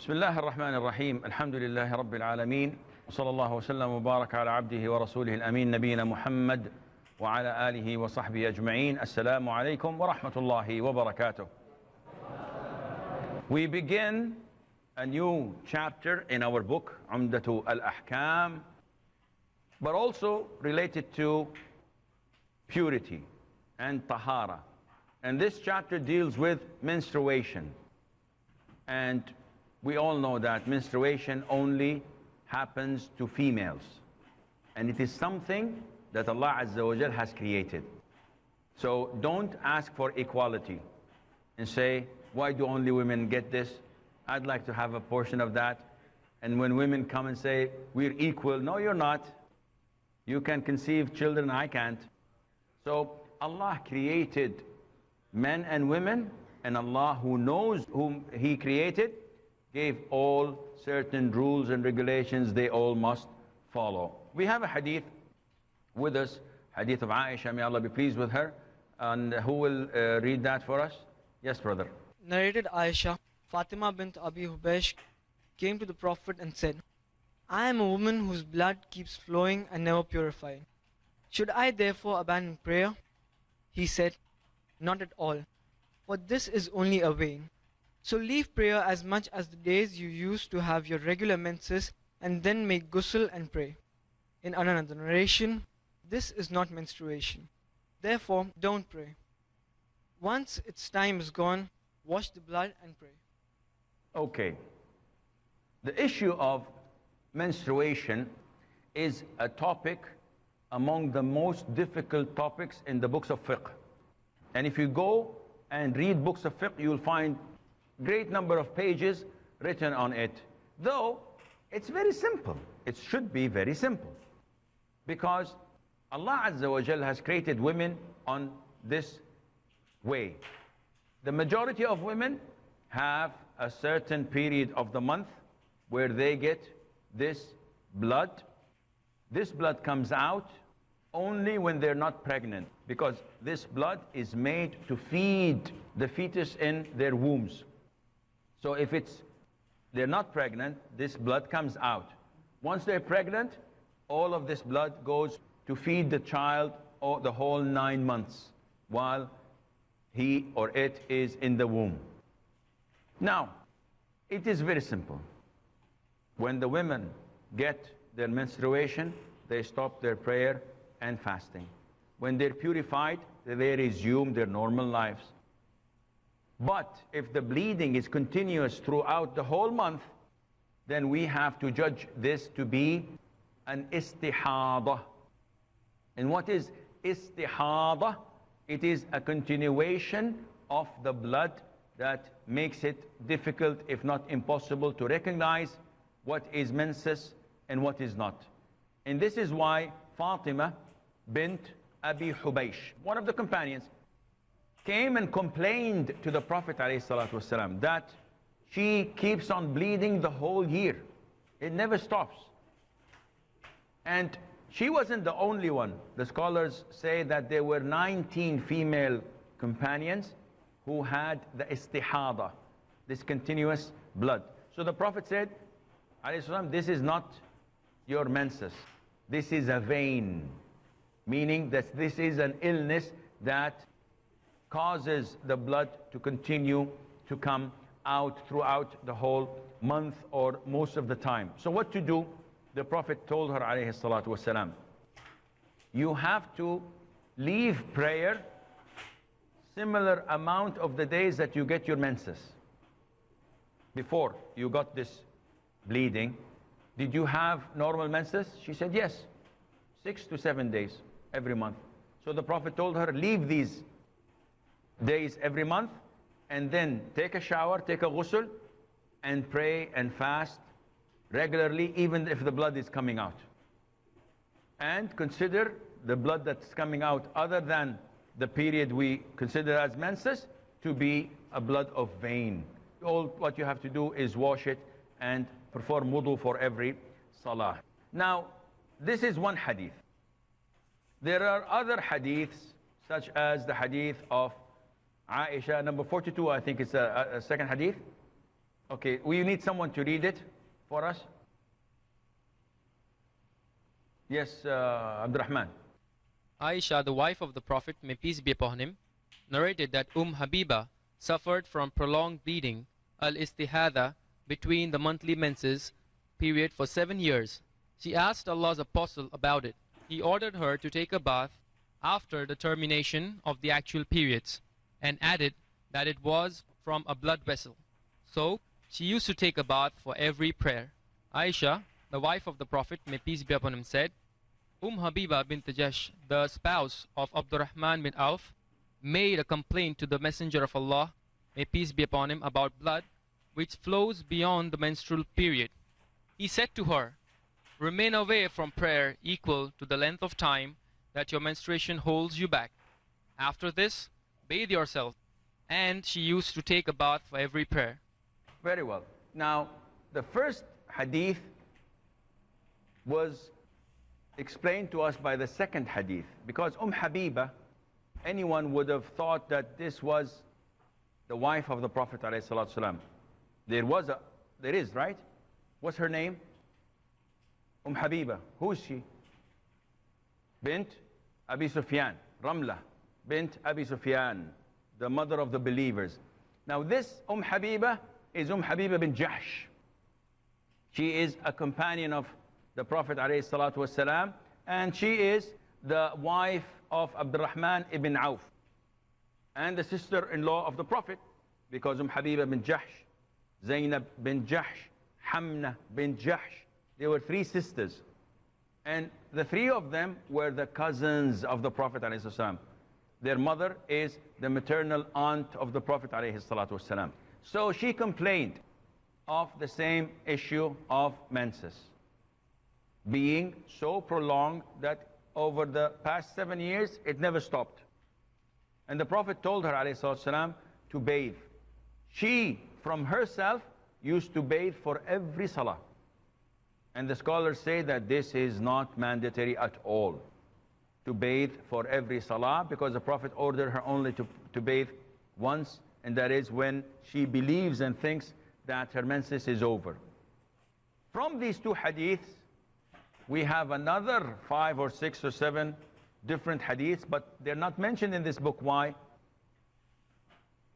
بسم الله الرحمن الرحيم الحمد لله رب العالمين وصلى الله وسلم وبارك على عبده ورسوله الأمين نبينا محمد وعلى آله وصحبه أجمعين. السلام عليكم ورحمة الله وبركاته. We begin a new chapter in our book Umdatul AHKAAM, but also related to purity and tahara. And this chapter deals with menstruation. And we all know that menstruation only happens to females. And it is something that Allah Azza wa Jal has created. So don't ask for equality and say, why do only women get this? I'd like to have a portion of that. And when women come and say, we're equal, no, you're not. You can conceive children, I can't. So Allah created men and women, and Allah, who knows whom He created, gave all certain rules and regulations they all must follow. We have a hadith with us, hadith of Aisha, may Allah be pleased with her. And who will read that for us? Yes, brother. Narrated Aisha, Fatima bint Abi Hubaysh came to the Prophet and said, I am a woman whose blood keeps flowing and never purifying. Should I therefore abandon prayer? He said, not at all, for this is only a vein. So leave prayer as much as the days you used to have your regular menses, and then make ghusl and pray. In another narration, this is not menstruation. Therefore, don't pray. Once its time is gone, wash the blood and pray. Okay. The issue of menstruation is a topic among the most difficult topics in the books of fiqh. And if you go and read books of fiqh, you'll find great number of pages written on it. Though, it's very simple. It should be very simple. Because Allah Azza wa Jal has created women on this way. The majority of women have a certain period of the month where they get this blood. This blood comes out only when they're not pregnant, because this blood is made to feed the fetus in their wombs. So if they're not pregnant, this blood comes out. Once they're pregnant, all of this blood goes to feed the child the whole 9 months while he or it is in the womb. Now, it is very simple. When the women get their menstruation, they stop their prayer and fasting. When they're purified, they resume their normal lives. But if the bleeding is continuous throughout the whole month, then we have to judge this to be an istihadah. And what is istihadah? It is a continuation of the blood that makes it difficult, if not impossible, to recognize what is menses and what is not. And this is why Fatima bint Abi Hubaysh, one of the companions, came and complained to the Prophet ﷺ that she keeps on bleeding the whole year. It never stops. And she wasn't the only one. The scholars say that there were 19 female companions who had the istihadah, this continuous blood. So the Prophet said, ﷺ, this is not your menses. This is a vein. Meaning that this is an illness that causes the blood to continue to come out throughout the whole month or most of the time. So what to do? The Prophet told her, alayhi salatu wasalam, you have to leave prayer similar amount of the days that you get your menses. Before you got this bleeding, did you have normal menses? She said yes, 6 to 7 days every month. So the Prophet told her, leave these days every month, and then take a shower, take a ghusl, and pray and fast regularly, even if the blood is coming out. And consider the blood that's coming out other than the period we consider as menses to be a blood of vein. All what you have to do is wash it and perform wudu for every salah. Now, this is one hadith. There are other hadiths, such as the hadith of Aisha, number 42, I think it's a second hadith. Okay, will you need someone to read it for us? Yes, Abdurrahman. Aisha, the wife of the Prophet, may peace be upon him, narrated that Habiba suffered from prolonged bleeding, al-Istihadah, between the monthly menses period for 7 years. She asked Allah's Apostle about it. He ordered her to take a bath after the termination of the actual periods, and added that it was from a blood vessel. So, she used to take a bath for every prayer. Aisha, the wife of the Prophet, may peace be upon him, said, Habiba bint Jash, the spouse of Abdurrahman bin Auf, made a complaint to the Messenger of Allah, may peace be upon him, about blood which flows beyond the menstrual period. He said to her, remain away from prayer equal to the length of time that your menstruation holds you back. After this, bathe yourself. And she used to take a bath for every prayer. Very well. Now, the first hadith was explained to us by the second hadith, because Habiba, anyone would have thought that this was the wife of the Prophet ﷺ. There is, right? What's her name? Habiba. Who is she? Bint Abi Sufyan. Ramla bint Abi Sufyan, the mother of the believers. Now this Habiba is Habiba bin Jahsh. She is a companion of the Prophet ﷺ, and she is the wife of Abdurrahman ibn Auf, and the sister-in-law of the Prophet, because Habiba bin Jahsh, Zainab bin Jahsh, Hamna bin Jahsh, they were 3 sisters. And the 3 of them were the cousins of the Prophet ﷺ. Their mother is the maternal aunt of the Prophet ﷺ. So she complained of the same issue of menses being so prolonged that over the past 7 years it never stopped. And the Prophet told her ﷺ to bathe. She from herself used to bathe for every salah. And the scholars say that this is not mandatory at all, to bathe for every salah, because the Prophet ordered her only to bathe once, and that is when she believes and thinks that her menses is over. From these 2 hadiths, we have another 5 or 6 or 7 different hadiths, but they're not mentioned in this book. Why?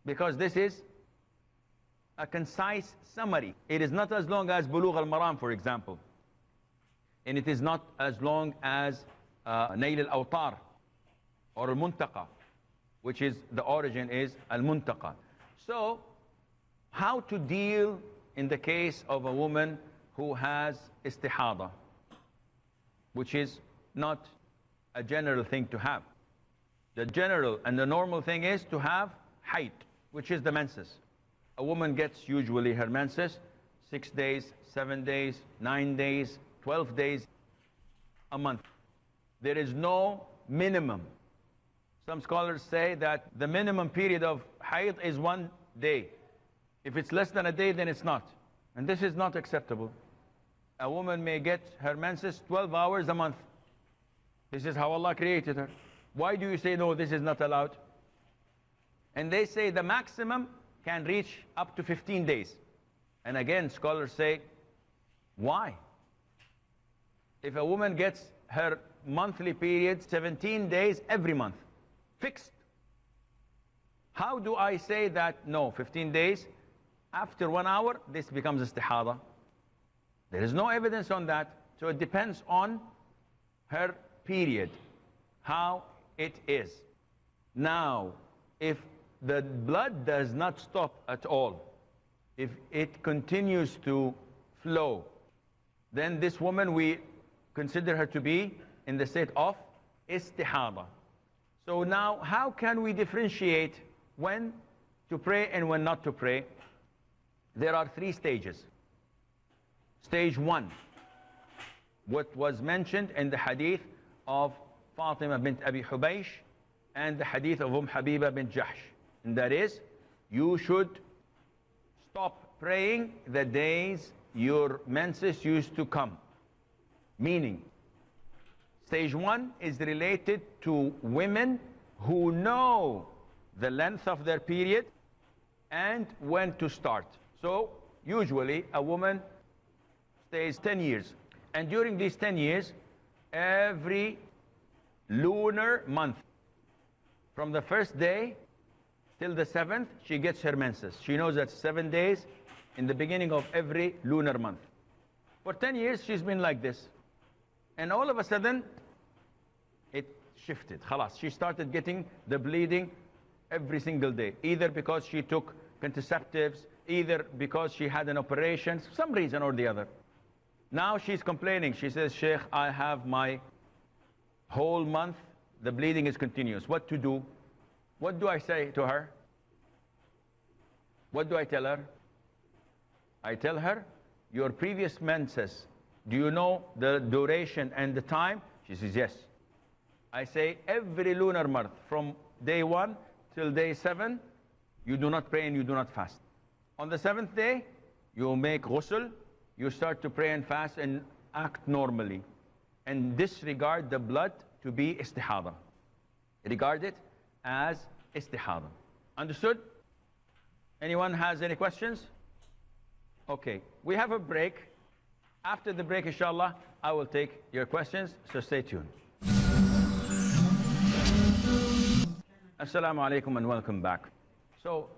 Because this is a concise summary. It is not as long as Bulugh al-Maram, for example. And it is not as long as Nail al-Awtar or al-Muntaqa, which is, the origin is al-Muntaqa. So, how to deal in the case of a woman who has istihadah, which is not a general thing to have. The general and the normal thing is to have hayd, which is the menses. A woman gets usually her menses 6 days, 7 days, 9 days, 12 days, a month. There is no minimum. Some scholars say that the minimum period of hayd is 1 day. If it's less than a day, then it's not. And this is not acceptable. A woman may get her menses 12 hours a month. This is how Allah created her. Why do you say, no, this is not allowed? And they say the maximum can reach up to 15 days. And again, scholars say, why? If a woman gets her monthly period 17 days every month, fixed, how do I say that, no, 15 days, after 1 hour, this becomes istihadah? There is no evidence on that. So it depends on her period, how it is. Now, if the blood does not stop at all, if it continues to flow, then this woman, we consider her to be in the state of istihadah. So now, how can we differentiate when to pray and when not to pray? There are 3 stages. Stage 1, what was mentioned in the hadith of Fatima bint Abi Hubaysh and the hadith of Habiba bint Jahsh. And that is, you should stop praying the days your menses used to come. Meaning, stage 1 is related to women who know the length of their period and when to start. So, usually a woman stays 10 years. And during these 10 years, every lunar month, from the first day till the 7th, she gets her menses. She knows that 7 days in the beginning of every lunar month. For 10 years, she's been like this. And all of a sudden, it shifted. Khalas. She started getting the bleeding every single day, either because she took contraceptives, either because she had an operation, some reason or the other. Now she's complaining. She says, Sheikh, I have my whole month, the bleeding is continuous. What to do? What do I say to her? What do I tell her? I tell her, your previous menses, do you know the duration and the time? She says, yes. I say, every lunar month, from day 1 till day 7, you do not pray and you do not fast. On the 7th day, you make ghusl, you start to pray and fast and act normally. And disregard the blood to be istihadah. Regard it as istihadah. Understood? Anyone has any questions? Okay, we have a break. After the break, inshallah, I will take your questions, so stay tuned. Assalamu alaikum and welcome back. So,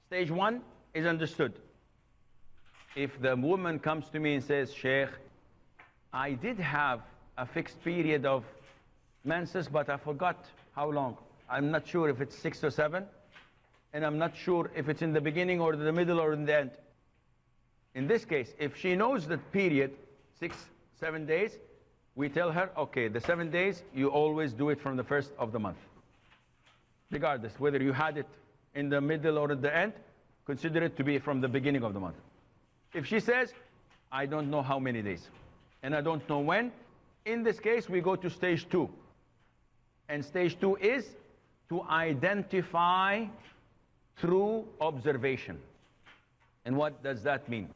stage 1 is understood. If the woman comes to me and says, Sheikh, I did have a fixed period of menses, but I forgot how long. I'm not sure if it's 6 or 7, and I'm not sure if it's in the beginning or the middle or in the end. In this case, if she knows the period, 6, 7 days, we tell her, okay, the 7 days, you always do it from the first of the month. Regardless, whether you had it in the middle or at the end, consider it to be from the beginning of the month. If she says, I don't know how many days, and I don't know when, in this case, we go to stage 2. And stage 2 is to identify through observation. And what does that mean?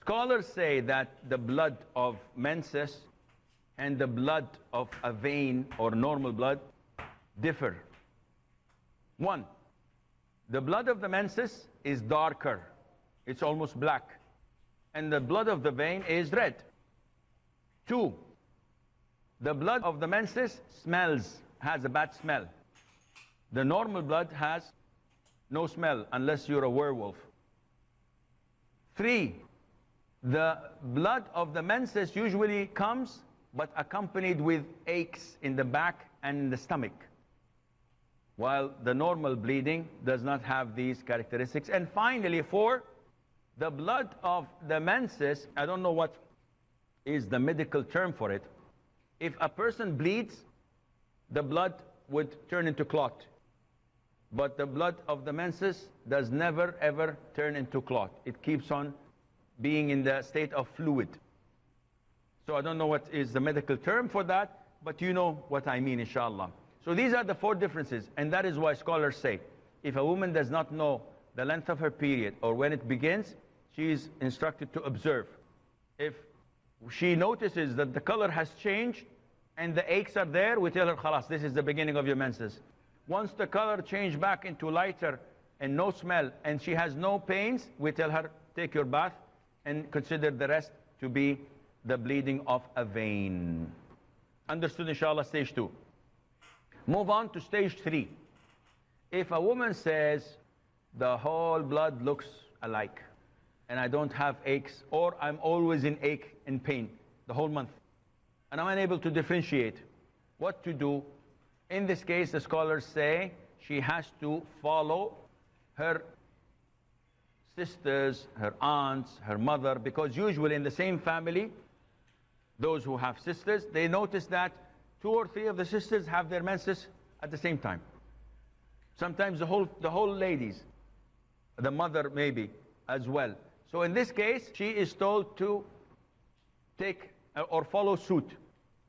Scholars say that the blood of menses and the blood of a vein or normal blood differ. 1, the blood of the menses is darker. It's almost black. And the blood of the vein is red. 2, the blood of the menses has a bad smell. The normal blood has no smell unless you're a werewolf. 3, the blood of the menses usually comes but accompanied with aches in the back and in the stomach, while the normal bleeding does not have these characteristics. And finally, 4, the blood of the menses, I don't know what is the medical term for it. If a person bleeds, the blood would turn into clot. But the blood of the menses does never ever turn into clot. It keeps on being in the state of fluid. So I don't know what is the medical term for that, but you know what I mean, inshallah. So these are the 4 differences, and that is why scholars say, if a woman does not know the length of her period or when it begins, she is instructed to observe. If she notices that the color has changed and the aches are there, we tell her, khalas, this is the beginning of your menses. Once the color changed back into lighter and no smell and she has no pains, we tell her, take your bath and consider the rest to be the bleeding of a vein. Understood, inshallah, stage 2. Move on to stage 3. If a woman says, the whole blood looks alike, and I don't have aches, or I'm always in ache and pain the whole month, and I'm unable to differentiate what to do, in this case, the scholars say she has to follow her sisters, her aunts, her mother, because usually in the same family, those who have sisters, they notice that 2 or 3 of the sisters have their menses at the same time. Sometimes the whole ladies, the mother maybe as well. So in this case, she is told to take or follow suit.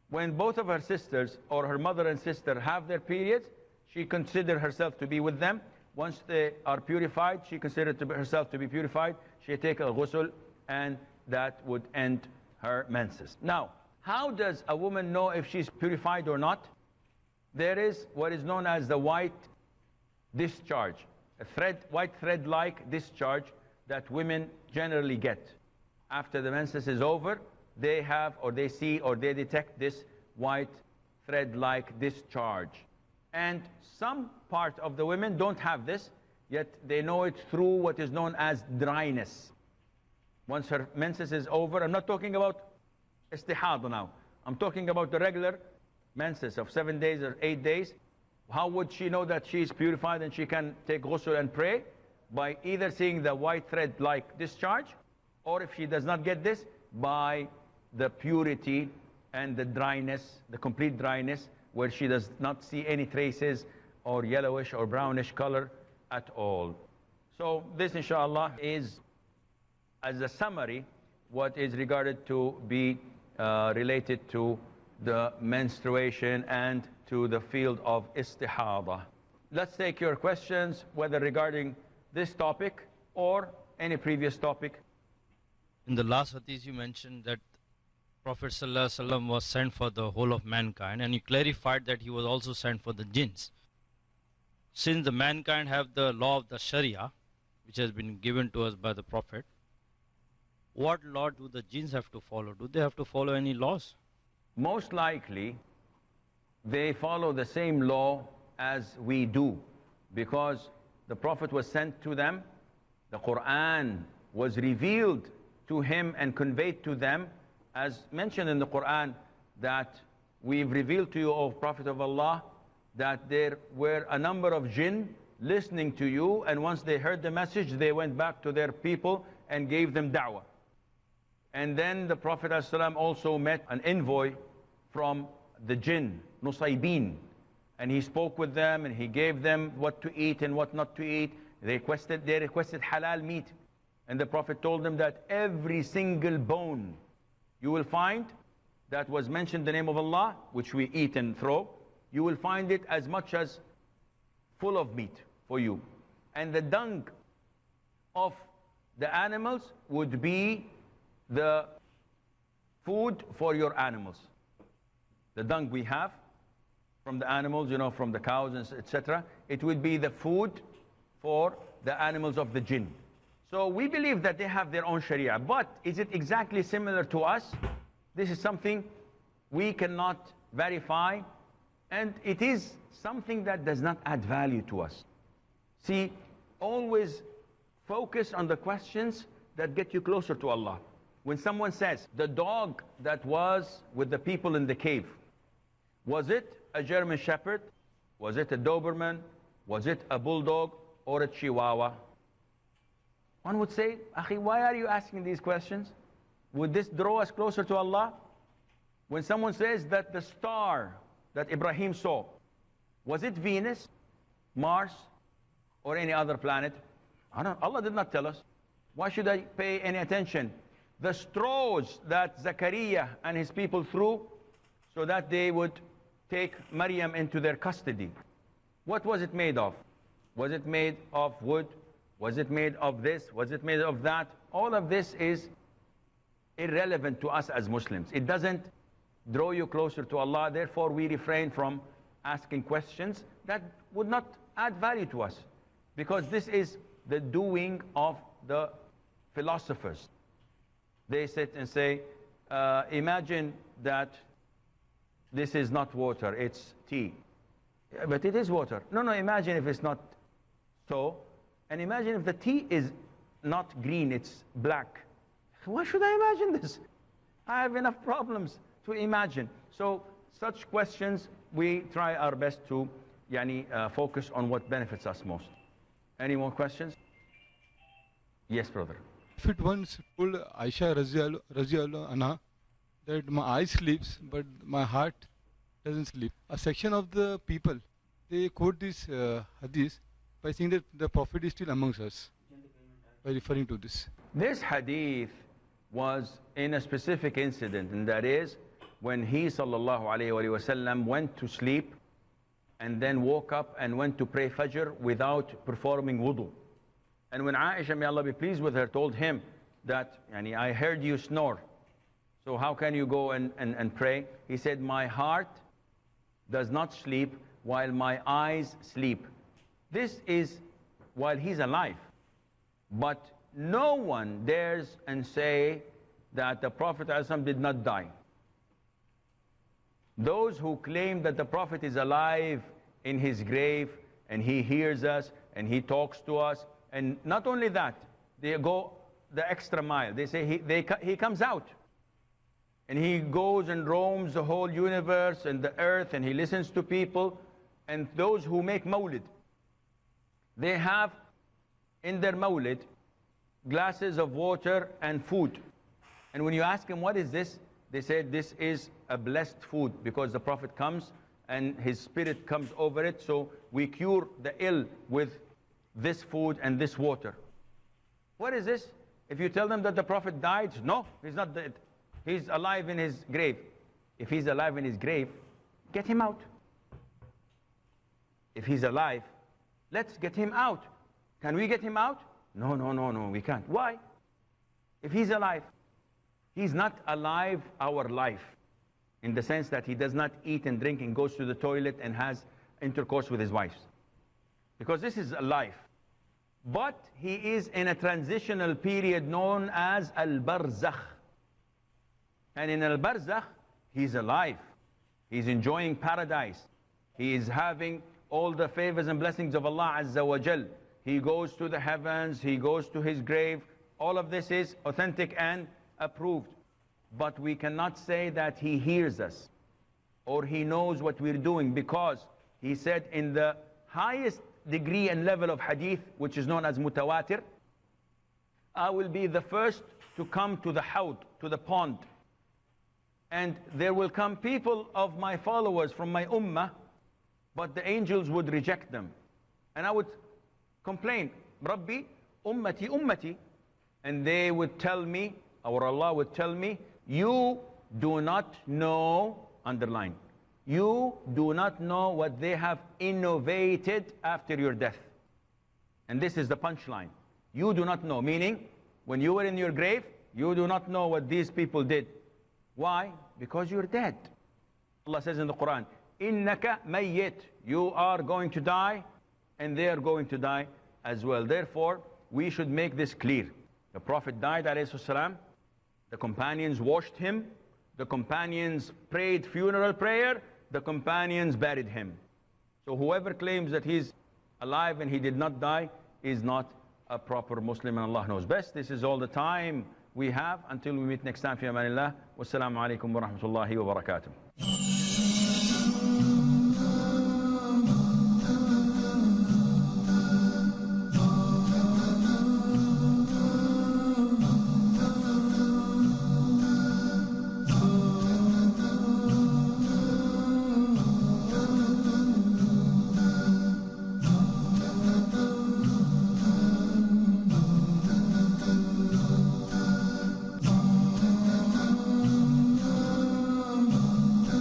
When both of her sisters or her mother and sister have their periods, she considers herself to be with them. Once they are purified, she considers herself to be purified. She takes a ghusl, and that would end her menses. Now, how does a woman know if she's purified or not? There is what is known as the white discharge, a white thread-like discharge that women generally get. After the menses is over, they have, or they see, or they detect this white thread-like discharge. And some part of the women don't have this, yet they know it through what is known as dryness. Once her menses is over, I'm not talking about istihadah now. I'm talking about the regular menses of 7 days or 8 days. How would she know that she is purified and she can take ghusl and pray? By either seeing the white thread-like discharge, or if she does not get this, by the purity and the dryness, the complete dryness, where she does not see any traces or yellowish or brownish color at all. So this, inshallah, is, as a summary, what is regarded to be related to the menstruation and to the field of istihadah. Let's take your questions, whether regarding this topic or any previous topic. In the last hadith you mentioned that Prophet ﷺ was sent for the whole of mankind, and you clarified that he was also sent for the jinns. Since the mankind have the law of the Sharia, which has been given to us by the Prophet, what law do the jinns have to follow? Do they have to follow any laws? Most likely, they follow the same law as we do, because the Prophet was sent to them, the Quran was revealed to him and conveyed to them, as mentioned in the Quran, that we've revealed to you, O Prophet of Allah, that there were a number of jinn listening to you, and once they heard the message, they went back to their people and gave them da'wah. And then the Prophet ﷺ also met an envoy from the jinn, Nusaybin, and he spoke with them and he gave them what to eat and what not to eat. They requested halal meat, and the Prophet told them that every single bone you will find that was mentioned the name of Allah, which we eat and throw, you will find it as much as full of meat for you. And the dung of the animals would be the food for your animals. The dung we have from the animals, you know, from the cows, etc., it would be the food for the animals of the jinn. So we believe that they have their own sharia, but is it exactly similar to us? This is something we cannot verify, and it is something that does not add value to us. See, always focus on the questions that get you closer to Allah. When someone says, the dog that was with the people in the cave, was it a German Shepherd? Was it a Doberman? Was it a Bulldog or a Chihuahua? One would say, Akhi, why are you asking these questions? Would this draw us closer to Allah? When someone says that the star that Ibrahim saw, was it Venus, Mars, or any other planet? Allah did not tell us. Why should I pay any attention? The straws that Zachariah and his people threw so that they would take Maryam into their custody. What was it made of? Was it made of wood? Was it made of this? Was it made of that? All of this is irrelevant to us as Muslims. It doesn't draw you closer to Allah. Therefore, we refrain from asking questions that would not add value to us, because this is the doing of the philosophers. They sit and say, imagine that this is not water, it's tea. Yeah, but it is water. No, imagine if it's not so. And imagine if the tea is not green, it's black. Why should I imagine this? I have enough problems to imagine. So such questions, we try our best to focus on what benefits us most. Any more questions? Yes, brother. If it once told Aisha Raziallahu Anha that my eye sleeps but my heart doesn't sleep. A section of the people, they quote this hadith by saying that the Prophet is still amongst us, by referring to this. This hadith was in a specific incident, and that is when he sallallahu alayhi wa sallam went to sleep and then woke up and went to pray Fajr without performing wudu. And when Aisha, may Allah be pleased with her, told him that, I heard you snore, so how can you go and pray? He said, my heart does not sleep while my eyes sleep. This is while he's alive. But no one dares and say that the Prophet ﷺ did not die. Those who claim that the Prophet is alive in his grave and he hears us and he talks to us, and not only that, they go the extra mile. They say he comes out and he goes and roams the whole universe and the earth, and he listens to people. And those who make mawlid, they have in their mawlid glasses of water and food. And when you ask them, what is this? They said, this is a blessed food because the Prophet comes and his spirit comes over it. So we cure the ill with this food and this water. What is this? If you tell them that the Prophet died, no, he's not dead. He's alive in his grave. If he's alive in his grave, get him out. If he's alive, let's get him out. Can we get him out? No, we can't. Why? If he's alive, he's not alive our life, in the sense that he does not eat and drink and goes to the toilet and has intercourse with his wives. Because this is a life. But he is in a transitional period known as al-barzakh. And in al-barzakh, he's alive. He's enjoying paradise. He is having all the favors and blessings of Allah Azza wa Jal. He goes to the heavens, he goes to his grave. All of this is authentic and approved. But we cannot say that he hears us or he knows what we're doing, because he said in the highest degree and level of hadith, which is known as mutawatir, I will be the first to come to the hawd, to the pond. And there will come people of my followers from my ummah, but the angels would reject them. And I would complain, Rabbi, ummati, ummati. And they would tell me, or Allah would tell me, you do not know, underline, you do not know what they have innovated after your death. And this is the punchline. You do not know, meaning, when you were in your grave, you do not know what these people did. Why? Because you're dead. Allah says in the Quran, Innaka mayyit, you are going to die, and they are going to die as well. Therefore, we should make this clear. The Prophet died, alayhi salam. The companions washed him. The companions prayed funeral prayer. The companions buried him. So whoever claims that he's alive and he did not die is not a proper Muslim, and Allah knows best. This is all the time we have until we meet next time. Fi amanillah. Wassalamu alaikum wa rahmatullahi wa barakatuh.